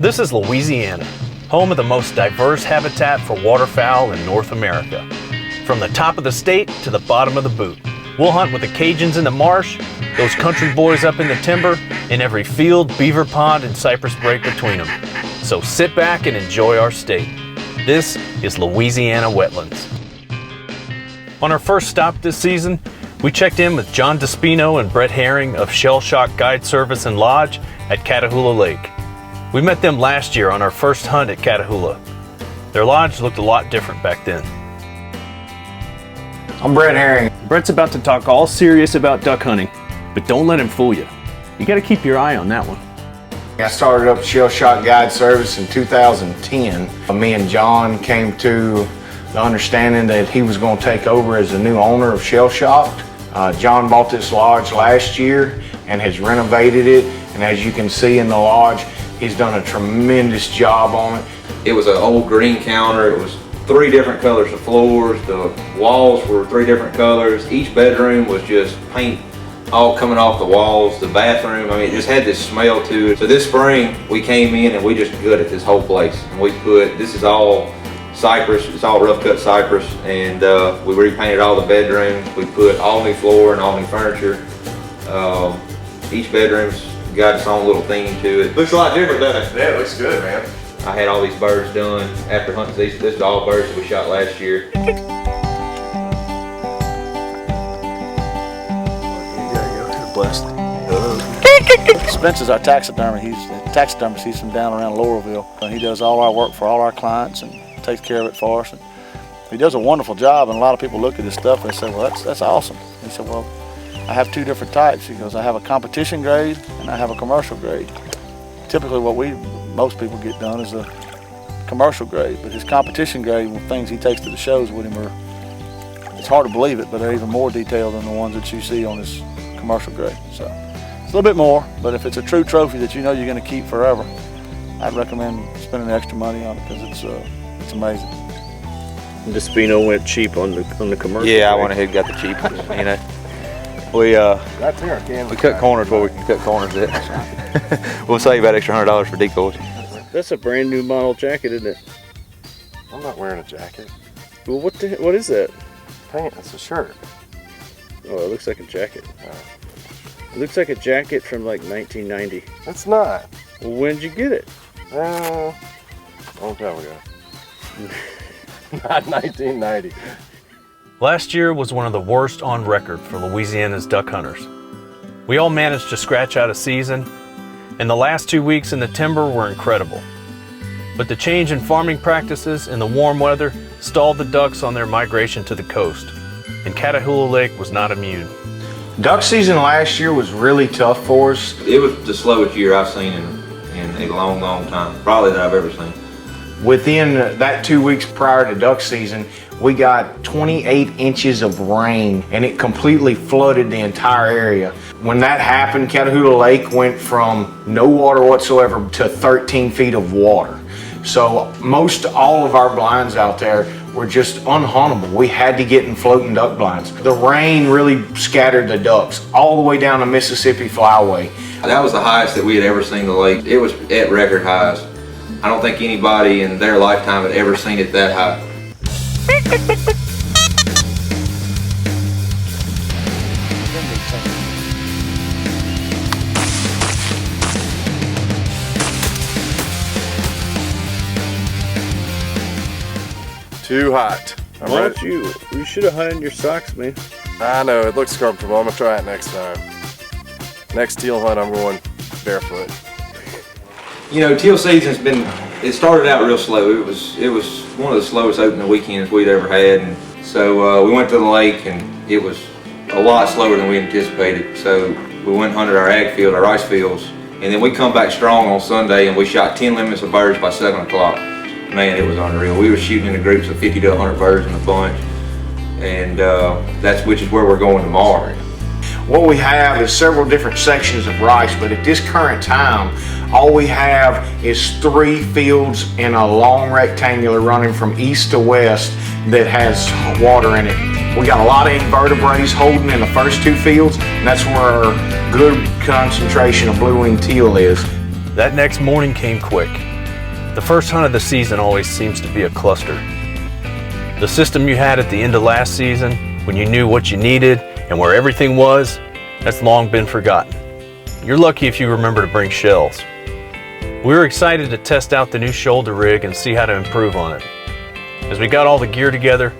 This is Louisiana, home of the most diverse habitat for waterfowl in North America. From the top of the state to the bottom of the boot. We'll hunt with the Cajuns in the marsh, those country boys up in the timber, and every field, beaver pond, and cypress break between them. So sit back and enjoy our state. This is Louisiana Wetlands. On our first stop this season, we checked in with John Despino and Brett Herring of Shell Shock Guide Service and Lodge at Catahoula Lake. We met them last year on our first hunt at Catahoula. Their lodge looked a lot different back then. I'm Brett Herring. Brett's about to talk all serious about duck hunting, but don't let him fool you. You gotta keep your eye on that one. I started up Shell Shock Guide Service in 2010. Me and John came to the understanding that he was going to take over as the new owner of Shell Shock. John bought this lodge last year and has renovated it, and as you can see in the lodge, he's done a tremendous job on it. It was an old green counter. It was 3 different colors of floors. The walls were 3 different colors. Each bedroom was just paint all coming off the walls. The bathroom, I mean, it just had this smell to it. So this spring, we came in and we just gutted this whole place. And we put, this is all cypress, it's all rough cut cypress, and we repainted all the bedrooms. We put all new floor and all new furniture. Each bedroom's got its own little theme to it. Looks a lot different, doesn't it? Yeah, it looks good, man. I had all these birds done after hunting season. This is all birds that we shot last year. Blessed. Spence is our taxidermist. He's the taxidermist. He's from down around Laurelville. He does all our work for all our clients and takes care of it for us. And he does a wonderful job, and a lot of people look at his stuff and they say, well, that's awesome. He said, well, I have 2 different types. He goes, I have a competition grade and I have a commercial grade. Typically what most people get done is a commercial grade, but his competition grade, with things he takes to the shows with him, it's hard to believe it, but they're even more detailed than the ones that you see on his commercial grade. So it's a little bit more, but if it's a true trophy that you know you're going to keep forever, I'd recommend spending extra money on it because it's amazing. Despino went cheap on the commercial. Yeah, I went ahead and got the cheap one, you know. We cut corners where we can cut corners at. We'll save about extra $100 for decoys. That's a brand new model jacket, isn't it? I'm not wearing a jacket. Well, what is that? Pants, it's a shirt. Oh, it looks like a jacket. It looks like a jacket from like 1990. It's not. Well, when did you get it? Long time ago. Not 1990. Last year was one of the worst on record for Louisiana's duck hunters. We all managed to scratch out a season, and the last 2 weeks in the timber were incredible. But the change in farming practices and the warm weather stalled the ducks on their migration to the coast, and Catahoula Lake was not immune. Duck season last year was really tough for us. It was the slowest year I've seen in a long, long time, probably that I've ever seen. Within that 2 weeks prior to duck season, we got 28 inches of rain and it completely flooded the entire area. When that happened, Catahoula Lake went from no water whatsoever to 13 feet of water. So most all of our blinds out there were just unhuntable. We had to get in floating duck blinds. The rain really scattered the ducks all the way down the Mississippi Flyway. That was the highest that we had ever seen the lake. It was at record highs. I don't think anybody in their lifetime had ever seen it that high. Too hot. Why don't you should have hung your socks, man. I know, it looks comfortable. I'm gonna try it next time. Next teal hunt, I'm going barefoot. You know, teal season's it started out real slow. It was one of the slowest opening weekends we'd ever had. And so we went to the lake and it was a lot slower than we anticipated. So we went and hunted our ag field, our rice fields, and then we come back strong on Sunday and we shot 10 limits of birds by 7 o'clock. Man, it was unreal. We were shooting in groups of 50 to 100 birds in a bunch, and which is where we're going tomorrow. What we have is several different sections of rice, but at this current time, all we have is 3 fields in a long rectangular running from east to west that has water in it. We got a lot of invertebrates holding in the first 2 fields, and that's where our good concentration of blue-winged teal is. That next morning came quick. The first hunt of the season always seems to be a cluster. The system you had at the end of last season, when you knew what you needed and where everything was, that's long been forgotten. You're lucky if you remember to bring shells. We were excited to test out the new shoulder rig and see how to improve on it. As we got all the gear together,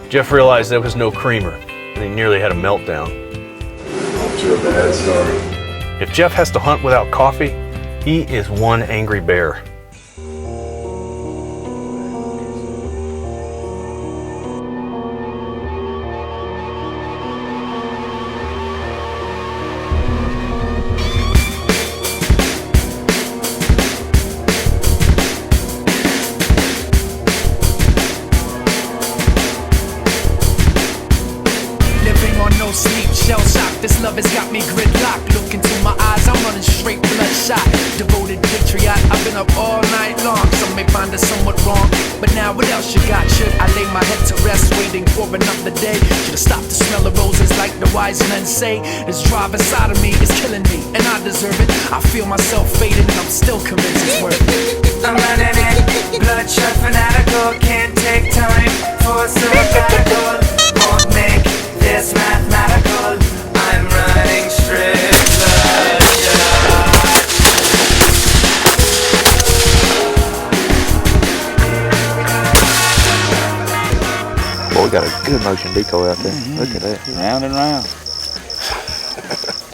Jeff realized there was no creamer, and he nearly had a meltdown. Off to a bad start. If Jeff has to hunt without coffee, he is one angry bear. This love has got me gridlocked. Look into my eyes, I'm running straight bloodshot. Devoted patriot, I've been up all night long. Some may find it somewhat wrong, but now what else you got? Should I lay my head to rest, waiting for another day? Should I stop to smell the roses like the wise men say? This drive inside of me is killing me, and I deserve it. I feel myself fading, and I'm still convinced it's worth it. I'm running it, bloodshot fanatical. Can't take time for sabbatical. Won't make this mathematical. I'm running straight bloodshot. Boy, we got a good motion decoy out there. Look at that. Round and round.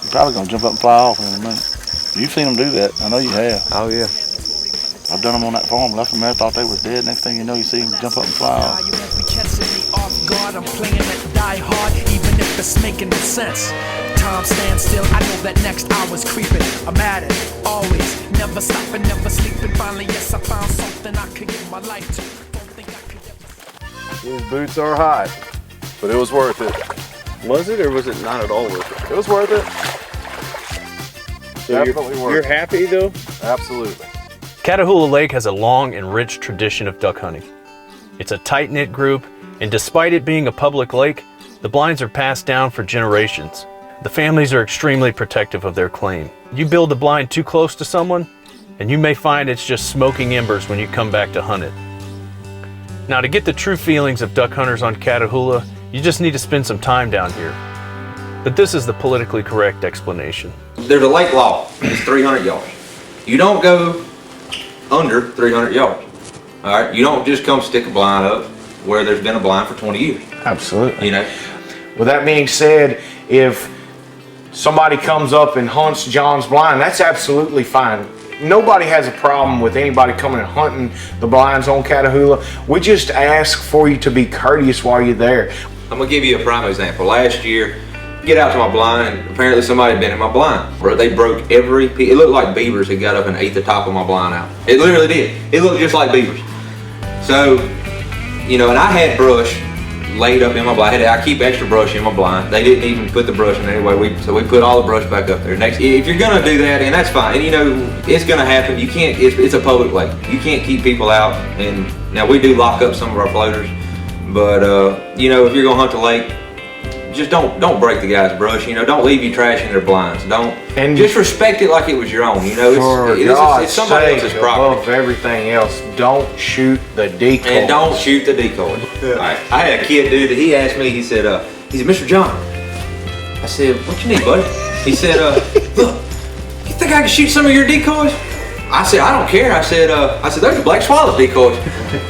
You're probably gonna jump up and fly off in a minute. You've seen them do that. I know you have. Oh yeah. I've done them on that farm. Left them there, thought they were dead. Next thing you know, you see them jump up and fly off. You won't be catching me off guard. I'm playing it die hard, even if it's making no sense. Time stands still. I know that next hour's creeping. I'm at it, always, never stopping, never sleeping. Finally, yes, I found something I could give my life to. Don't think I could ever. These boots are hot, but it was worth it. Was it, or was it not at all worth it? It was worth it. So Definitely worth you're it. happy though? Absolutely. Catahoula Lake has a long and rich tradition of duck hunting. It's a tight-knit group, and despite it being a public lake, the blinds are passed down for generations. The families are extremely protective of their claim. You build a blind too close to someone, and you may find it's just smoking embers when you come back to hunt it. Now, to get the true feelings of duck hunters on Catahoula, you just need to spend some time down here. But this is the politically correct explanation. There's a lake law. It's 300 yards. You don't go under 300 yards. All right. You don't just come stick a blind up where there's been a blind for 20 years. Absolutely. You know. With that being said, if somebody comes up and hunts John's blind, that's absolutely fine. Nobody has a problem with anybody coming and hunting the blinds on Catahoula. We just ask for you to be courteous while you're there. I'm gonna give you a prime example. Last year, get out to my blind, and apparently somebody had been in my blind. They broke every piece. It looked like beavers had got up and ate the top of my blind out. It literally did. It looked just like beavers. So, you know, and I had brush laid up in my blind. I keep extra brush in my blind. They didn't even put the brush in anyway. So we put all the brush back up there. Next, if you're gonna do that, and that's fine. And you know, it's gonna happen. You can't. It's a public lake. You can't keep people out. And now we do lock up some of our floaters, but you know, if you're gonna hunt the lake, just don't break the guy's brush. You know, don't leave your trash in their blinds. And just respect it like it was your own. You know, it's somebody else's property. Above everything else, don't shoot the decoys. And don't shoot the decoys. All right. I had a kid, dude, that he asked me. He said, Mr. John. I said, what you need, buddy? He said, look, you think I can shoot some of your decoys? I said, I don't care. I said, there's a black swallow decoys.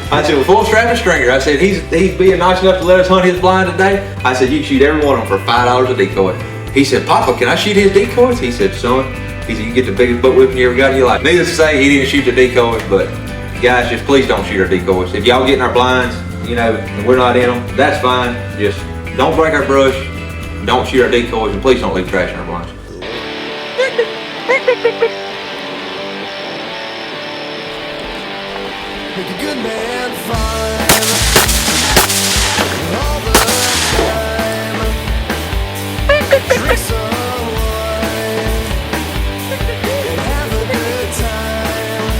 I said, with full strap and stringer. I said, he's being nice enough to let us hunt his blind today. I said, you can shoot every one of them for $5 a decoy. He said, Papa, can I shoot his decoys? He said, son, he said, you get the biggest butt whipping you ever got in your life. Needless to say, he didn't shoot the decoys, but guys, just please don't shoot our decoys. If y'all get in our blinds, you know, and we're not in them, that's fine. Just don't break our brush, don't shoot our decoys, and please don't leave trash in our blinds. Make a good man fine all the time. Drink some wine and have a good time.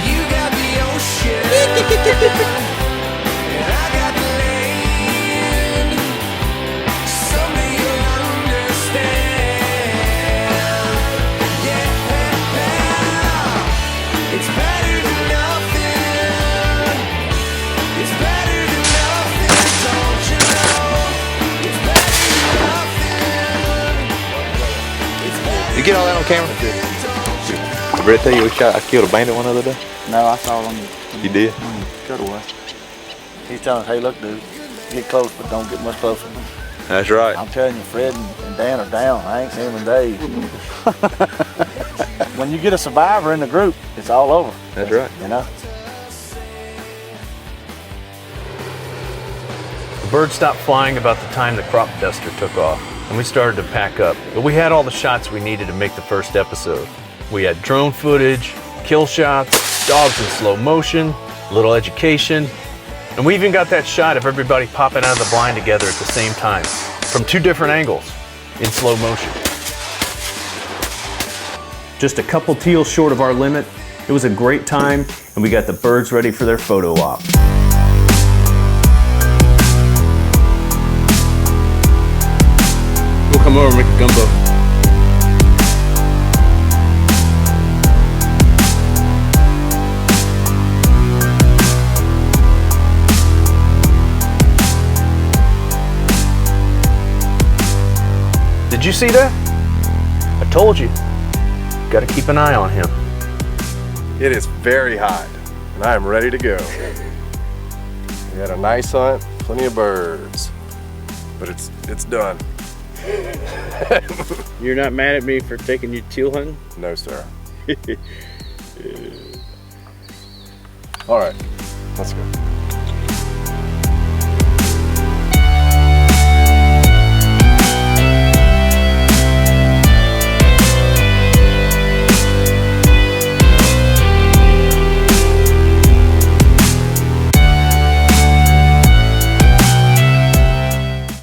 You got the ocean and I got the land. Someday you'll understand. Yeah. You get all that on camera? Did Brett tell you I killed a bandit one the other day? No, I saw him. You did? Cutaway. He's telling us, hey, look, dude, get close, but don't get much closer. That's right. I'm telling you, Fred and Dan are down. I ain't seen them in days. When you get a survivor in the group, it's all over. That's right. You know? The birds stopped flying about the time the crop duster took off, and we started to pack up. But we had all the shots we needed to make the first episode. We had drone footage, kill shots, dogs in slow motion, a little education, and we even got that shot of everybody popping out of the blind together at the same time, from 2 different angles, in slow motion. Just a couple teals short of our limit. It was a great time, and we got the birds ready for their photo op. We'll come over and make a gumbo. Did you see that? I told you. Got to keep an eye on him. It is very hot, and I am ready to go. We had a nice hunt, plenty of birds, but it's done. You're not mad at me for taking you teal hunting? No, sir. All right, let's go.